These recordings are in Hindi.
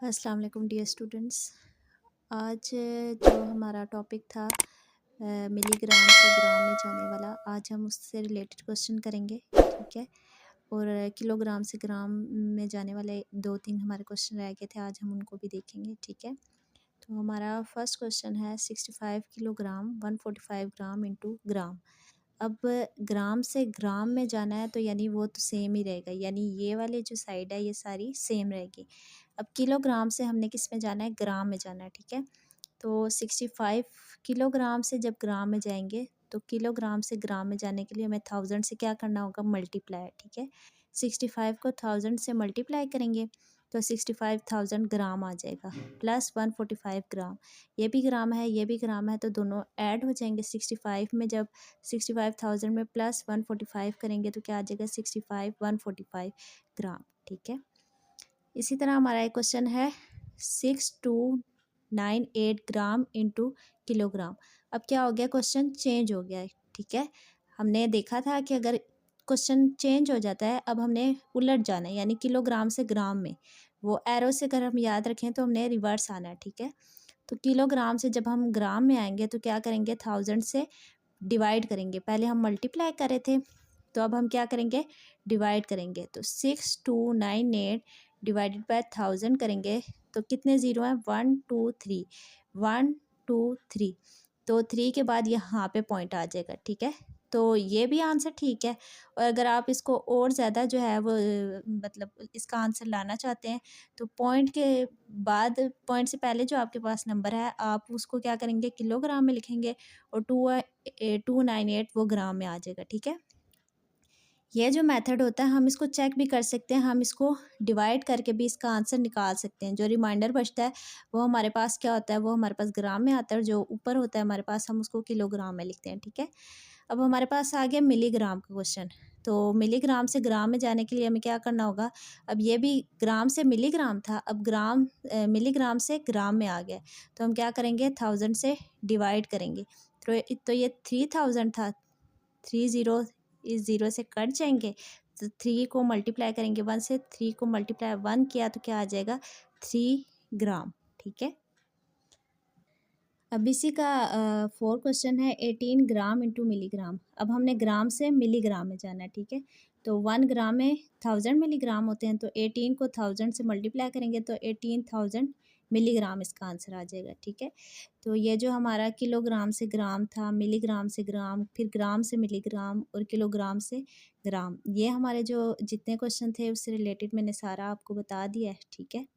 अस्सलाम वालेकुम डियर स्टूडेंट्स। आज जो हमारा टॉपिक था मिलीग्राम से ग्राम में जाने वाला, आज हम उससे रिलेटेड क्वेश्चन करेंगे, ठीक है। और किलोग्राम से ग्राम में जाने वाले 2-3 हमारे क्वेश्चन रह गए थे, आज हम उनको भी देखेंगे, ठीक है। तो हमारा फर्स्ट क्वेश्चन है 65 किलोग्राम 145 ग्राम इंटू ग्राम। अब ग्राम से ग्राम में जाना है तो यानी वो तो सेम ही रहेगा, यानी ये वाले जो साइड है ये सारी सेम रहेगी। अब किलोग्राम से हमने किस में जाना है, ग्राम में जाना है, ठीक है। तो 65 किलोग्राम से जब ग्राम में जाएंगे तो किलोग्राम से ग्राम में जाने के लिए हमें 1000 से क्या करना होगा, मल्टीप्लाई, ठीक है। 65 को 1000 से मल्टीप्लाई करेंगे तो 65,000 ग्राम आ जाएगा, प्लस 145 ग्राम, ये भी ग्राम है ये भी ग्राम है, तो दोनों ऐड हो जाएंगे 65 में। जब 65,000 में प्लस 145 करेंगे तो क्या आ जाएगा, 145 ग्राम, ठीक है। इसी तरह हमारा एक क्वेश्चन है 6298 ग्राम इंटू किलोग्राम। अब क्या हो गया, क्वेश्चन चेंज हो गया है, ठीक है। हमने देखा था कि अगर क्वेश्चन चेंज हो जाता है, अब हमने उलट जाना है, यानी किलोग्राम से ग्राम में, वो एरो से अगर हम याद रखें तो हमने रिवर्स आना है, ठीक है। तो किलोग्राम से जब हम ग्राम में आएंगे तो क्या करेंगे, 1000 से डिवाइड करेंगे। पहले हम मल्टीप्लाई कर रहे थे, तो अब हम क्या करेंगे, डिवाइड करेंगे। तो 6298 डिवाइडेड बाय 1000 करेंगे तो कितने ज़ीरो हैं, 1 2 3, 1 2 3, तो 3 के बाद यहाँ पे पॉइंट आ जाएगा, ठीक है। तो ये भी आंसर ठीक है। और अगर आप इसको और ज़्यादा जो है वो मतलब इसका आंसर लाना चाहते हैं तो पॉइंट के बाद, पॉइंट से पहले जो आपके पास नंबर है आप उसको क्या करेंगे, किलोग्राम में लिखेंगे, और 298 वो ग्राम में आ जाएगा, ठीक है। ये जो मेथड होता है हम इसको चेक भी कर सकते हैं, हम इसको डिवाइड करके भी इसका आंसर निकाल सकते हैं। जो रिमाइंडर बचता है वो हमारे पास क्या होता है, वो हमारे पास ग्राम में आता है, और जो ऊपर होता है हमारे पास हम उसको किलोग्राम में लिखते हैं, ठीक है। अब हमारे पास आ गया मिलीग्राम का क्वेश्चन। तो मिलीग्राम से ग्राम में जाने के लिए हमें क्या करना होगा, अब ये भी ग्राम से मिलीग्राम था, अब मिलीग्राम से ग्राम में आ गया, तो हम क्या करेंगे, 1000 से डिवाइड करेंगे। तो ये 3000 था, 30 इस ज़ीरो से कट जाएंगे, तो 3 को मल्टीप्लाई करेंगे 1 से, 3 को मल्टीप्लाई 1 किया तो क्या आ जाएगा, 3 ग्राम, ठीक है। अब इसी का 4 क्वेश्चन है 18 ग्राम इंटू मिलीग्राम। अब हमने ग्राम से मिलीग्राम में जाना है, ठीक है। तो 1 ग्राम में 1000 मिलीग्राम होते हैं, तो 18 को 1000 से मल्टीप्लाई करेंगे तो 18,000 मिलीग्राम इसका आंसर आ जाएगा, ठीक है। तो ये जो हमारा किलोग्राम से ग्राम था, मिलीग्राम से ग्राम, फिर ग्राम से मिलीग्राम और किलोग्राम से ग्राम, ये हमारे जो जितने क्वेश्चन थे उससे रिलेटेड मैंने सारा आपको बता दिया है, ठीक है।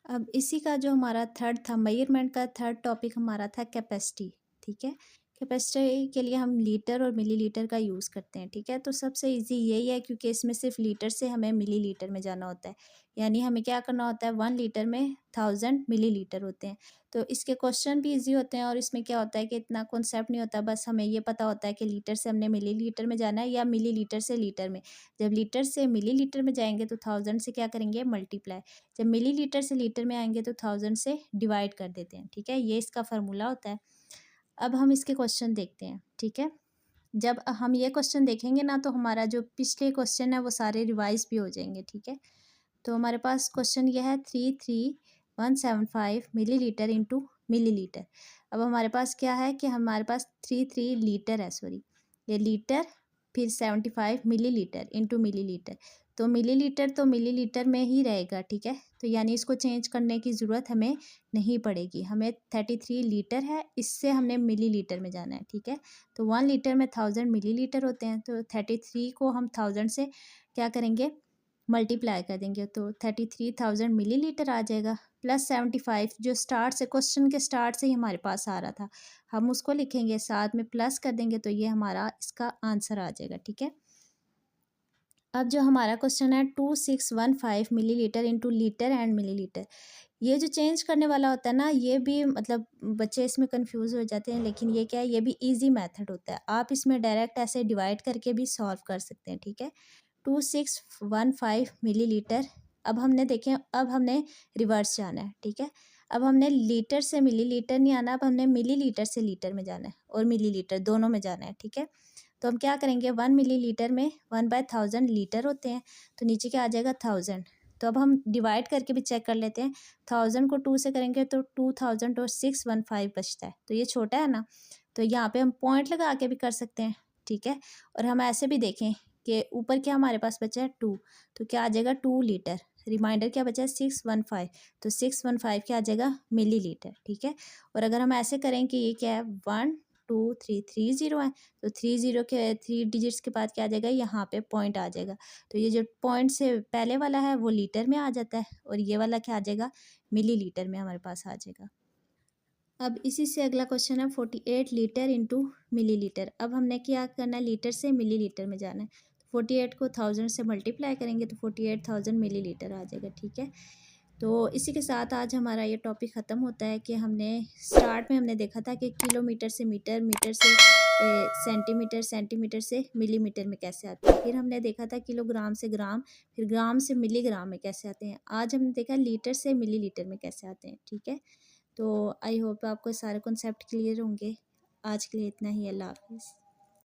अब इसी का जो हमारा थर्ड था, मेजरमेंट का थर्ड टॉपिक हमारा था कैपेसिटी, ठीक है। कैपेसिटी के लिए हम लीटर और मिलीलीटर का यूज़ करते हैं, ठीक है। तो सबसे इजी यही है, क्योंकि इसमें सिर्फ लीटर से हमें मिलीलीटर में जाना होता है, यानी हमें क्या करना होता है, 1 लीटर में 1000 मिलीलीटर होते हैं। तो इसके क्वेश्चन भी इजी होते हैं, और इसमें क्या होता है कि इतना कॉन्सेप्ट नहीं होता, बस हमें ये पता होता है कि लीटर से हमने मिलीलीटर में जाना है या मिलीलीटर से लीटर में। जब लीटर से मिलीलीटर में जाएंगे तो 1000 से क्या करेंगे, मल्टीप्लाई। जब मिलीलीटर से लीटर में आएंगे तो 1000 से डिवाइड कर देते हैं, ठीक है। ये इसका फार्मूला होता है। अब हम इसके क्वेश्चन देखते हैं, ठीक है। जब हम ये क्वेश्चन देखेंगे ना तो हमारा जो पिछले क्वेश्चन है वो सारे रिवाइज भी हो जाएंगे, ठीक है। तो हमारे पास क्वेश्चन ये है 33175 मिलीलीटर इंटू मिलीलीटर। अब हमारे पास क्या है कि हमारे पास 33 लीटर है, सॉरी ये लीटर, फिर 75 मिलीलीटर इंटू मिलीलीटर, तो मिलीलीटर में ही रहेगा, ठीक है। तो यानी इसको चेंज करने की ज़रूरत हमें नहीं पड़ेगी। हमें 33 लीटर है, इससे हमने मिलीलीटर में जाना है, ठीक है। तो 1 लीटर में 1000 मिलीलीटर होते हैं, तो 33 को हम 1000 से क्या करेंगे, मल्टीप्लाई कर देंगे, तो 33,000 मिलीलीटर आ जाएगा, प्लस 75 जो स्टार्ट से, क्वेश्चन के स्टार्ट से ही हमारे पास आ रहा था, हम उसको लिखेंगे, साथ में प्लस कर देंगे, तो ये हमारा इसका आंसर आ जाएगा, ठीक है। अब जो हमारा क्वेश्चन है 2615 millilitre into litre and millilitre, ये जो चेंज करने वाला होता है ना, ये भी मतलब बच्चे इसमें कंफ्यूज हो जाते हैं, लेकिन ये क्या है, ये भी इजी मेथड होता है। आप इसमें डायरेक्ट ऐसे डिवाइड करके भी सॉल्व कर सकते हैं, ठीक है। 2615 मिलीलीटर, अब हमने देखें, अब हमने रिवर्स जाना है, ठीक है। अब हमने लीटर से मिलीलीटर नहीं आना, अब हमने मिलीलीटर से लीटर में जाना है, और मिलीलीटर दोनों में जाना है, ठीक है। तो हम क्या करेंगे, 1 मिलीलीटर में 1/1000 लीटर होते हैं, तो नीचे क्या आ जाएगा, 1000, तो अब हम डिवाइड करके भी चेक कर लेते हैं। 1000 को 2 से करेंगे तो 2000 और 615 बचता है, तो ये छोटा है ना, तो यहाँ पे हम पॉइंट लगा के भी कर सकते हैं, ठीक है। और हम ऐसे भी देखें कि ऊपर क्या हमारे पास बचा है 2, तो क्या आ जाएगा 2 लीटर। रिमाइंडर क्या बचा है 615, तो 615 क्या आ जाएगा मिलीलीटर, ठीक है। और अगर हम ऐसे करें कि ये क्या है 1 2 3 3 0 है, तो 30 के 3 डिजिट्स के बाद क्या आ जाएगा, यहाँ पे पॉइंट आ जाएगा। तो ये जो पॉइंट से पहले वाला है वो लीटर में आ जाता है, और ये वाला क्या आ जाएगा मिलीलीटर में हमारे पास आ जाएगा। अब इसी से अगला क्वेश्चन है 48 लीटर इंटू मिलीलीटर। अब हमने क्या करना है, लीटर से मिलीलीटर में जाना है। 48 को 1000 से मल्टीप्लाई करेंगे तो 48,000 मिलीलीटर आ जाएगा, ठीक है। तो इसी के साथ आज हमारा ये टॉपिक ख़त्म होता है कि हमने स्टार्ट में हमने देखा था कि किलोमीटर से मीटर, मीटर से सेंटीमीटर, सेंटीमीटर से मिलीमीटर में कैसे आते हैं। फिर हमने देखा था किलोग्राम से ग्राम, फिर ग्राम से मिलीग्राम में कैसे आते हैं। आज हमने देखा लीटर से मिलीलीटर में कैसे आते हैं, ठीक है। तो आई होप आपको सारे कॉन्सेप्ट क्लियर होंगे। आज के लिए इतना ही, अल्लाह हाफ़िज़।